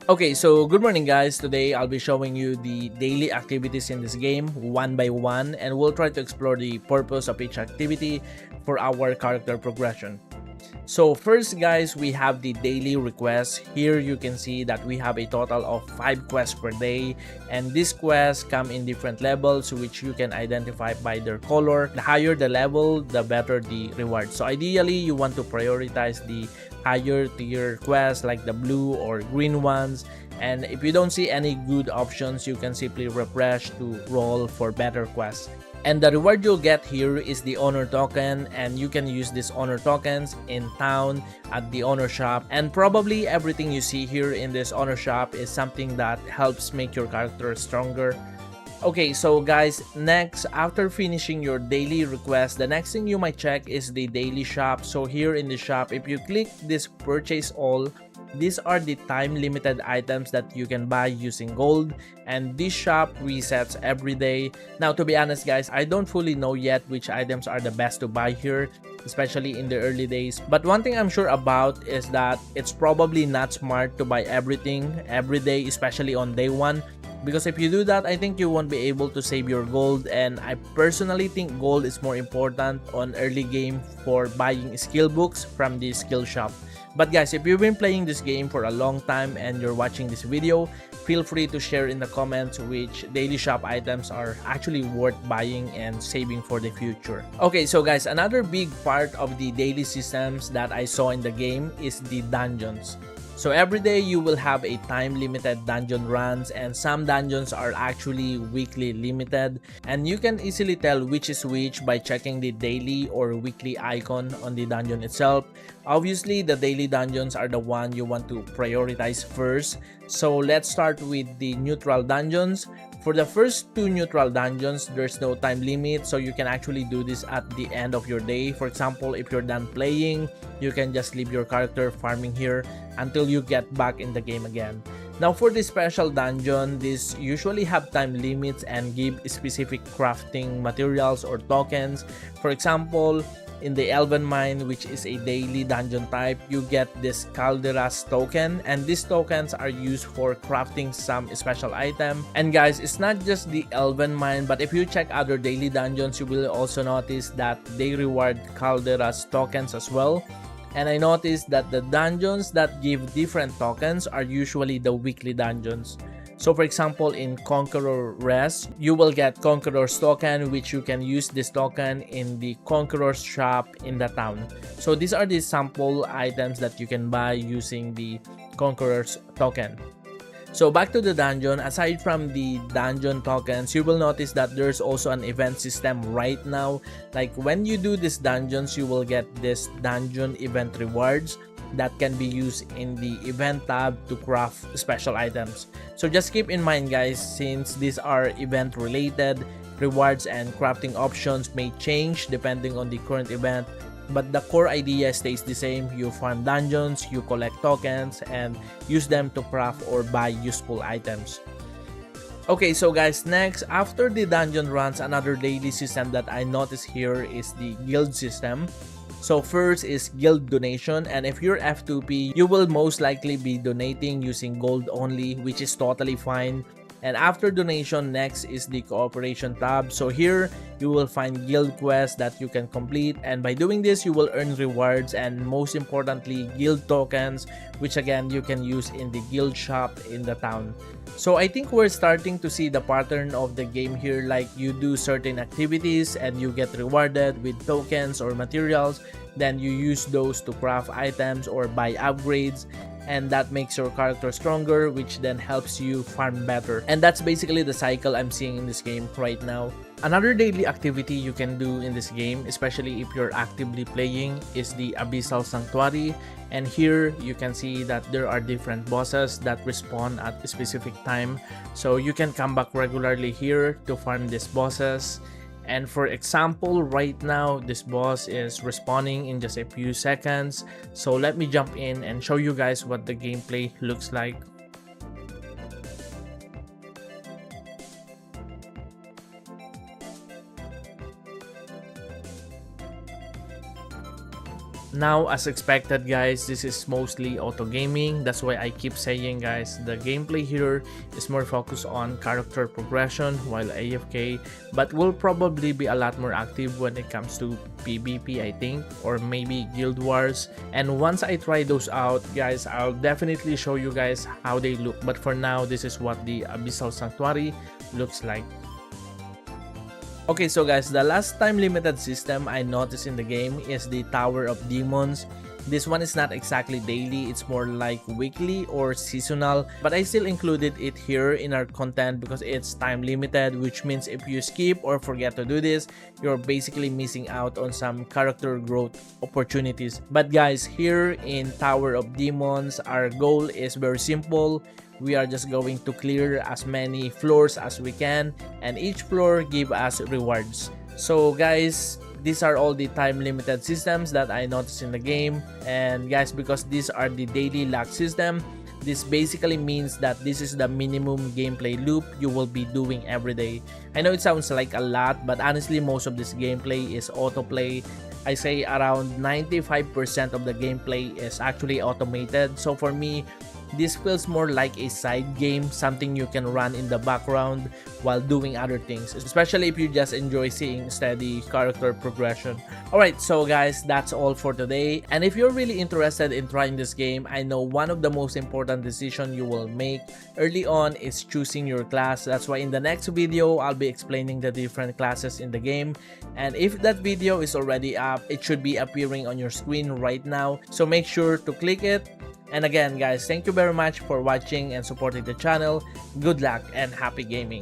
Okay, so good morning guys. Today I'll be showing you the daily activities in this game one by one, and we'll try to explore the purpose of each activity for our character progression. So first guys, we have the daily requests. Here you can see that we have a total of 5 quests per day, and these quests come in different levels which you can identify by their color. The higher the level, the better the reward. So ideally you want to prioritize the higher tier quests like the blue or green ones, and if you don't see any good options, you can simply refresh to roll for better quests. And the reward you'll get here is the honor token, and you can use these honor tokens in town, at the honor shop, and probably everything you see here in this honor shop is something that helps make your character stronger. Okay, so guys, next, after finishing your daily request, the next thing you might check is the daily shop. So here in the shop, if you click this purchase all, these are the time limited items that you can buy using gold, and this shop resets every day. Now to be honest guys, I don't fully know yet which items are the best to buy here, especially in the early days, but one thing I'm sure about is that it's probably not smart to buy everything every day, especially on day one, because if you do that, I think you won't be able to save your gold, and I personally think gold is more important on early game for buying skill books from the skill shop. But guys, if you've been playing this game for a long time and you're watching this video, feel free to share in the comments which daily shop items are actually worth buying and saving for the future. Okay, so guys, another big part of the daily systems that I saw in the game is the dungeons. So every day you will have a time limited dungeon runs, and some dungeons are actually weekly limited, and you can easily tell which is which by checking the daily or weekly icon on the dungeon itself. Obviously the daily dungeons are the one you want to prioritize first. So let's start with the neutral dungeons. For the first two neutral dungeons, there's no time limit, so you can actually do this at the end of your day. For example, if you're done playing, you can just leave your character farming here until you get back in the game again. Now for this special dungeon, these usually have time limits and give specific crafting materials or tokens. For example, in the Elven Mine, which is a daily dungeon type, you get this Calderas token, and these tokens are used for crafting some special item. And guys, it's not just the Elven Mine, but if you check other daily dungeons, you will also notice that they reward Calderas tokens as well. And I noticed that the dungeons that give different tokens are usually the weekly dungeons. So for example, in Conqueror Rest, you will get Conqueror's token, which you can use this token in the Conqueror's shop in the town. So these are the sample items that you can buy using the Conqueror's token. So back to the dungeon, aside from the dungeon tokens, you will notice that there's also an event system right now. Like when you do these dungeons, you will get this dungeon event rewards that can be used in the event tab to craft special items. So just keep in mind guys, since these are event related, rewards and crafting options may change depending on the current event, but the core idea stays the same. You farm dungeons, you collect tokens, and use them to craft or buy useful items. Okay, so guys, next, after the dungeon runs, another daily system that I noticed here is the guild system. So first is guild donation, and if you're F2P, you will most likely be donating using gold only, which is totally fine. And after donation, next is the cooperation tab. So here you will find guild quests that you can complete, and by doing this you will earn rewards and most importantly guild tokens, which again you can use in the guild shop in the town. So I think we're starting to see the pattern of the game here, like you do certain activities and you get rewarded with tokens or materials, then you use those to craft items or buy upgrades, and that makes your character stronger, which then helps you farm better. And that's basically the cycle I'm seeing in this game right now. Another daily activity you can do in this game, especially if you're actively playing, is the Abyssal Sanctuary. And here you can see that there are different bosses that respawn at a specific time, so you can come back regularly here to farm these bosses. And for example, right now this boss is respawning in just a few seconds, so let me jump in and show you guys what the gameplay looks like. Now, as expected guys, this is mostly auto gaming. That's why I keep saying guys, the gameplay here is more focused on character progression while AFK, but will probably be a lot more active when it comes to PvP, I think, or maybe Guild Wars. And once I try those out guys, I'll definitely show you guys how they look. But for now, this is what the Abyssal Sanctuary looks like. Okay, so guys, the last time limited system I noticed in the game is the Tower of Demons. This one is not exactly daily, it's more like weekly or seasonal, but I still included it here in our content because it's time limited, which means if you skip or forget to do this, you're basically missing out on some character growth opportunities. But guys, here in Tower of Demons, our goal is very simple. We are just going to clear as many floors as we can, and each floor give us rewards. So guys, these are all the time limited systems that I noticed in the game. And guys, because these are the daily lock system, this basically means that this is the minimum gameplay loop you will be doing every day. I know it sounds like a lot, but honestly most of this gameplay is autoplay. I say around 95% of the gameplay is actually automated. So for me, this feels more like a side game, something you can run in the background while doing other things, especially if you just enjoy seeing steady character progression. Alright, so guys, that's all for today. And if you're really interested in trying this game, I know one of the most important decisions you will make early on is choosing your class. That's why in the next video, I'll be explaining the different classes in the game. And if that video is already up, it should be appearing on your screen right now. So make sure to click it. And again guys, thank you very much for watching and supporting the channel. Good luck and happy gaming.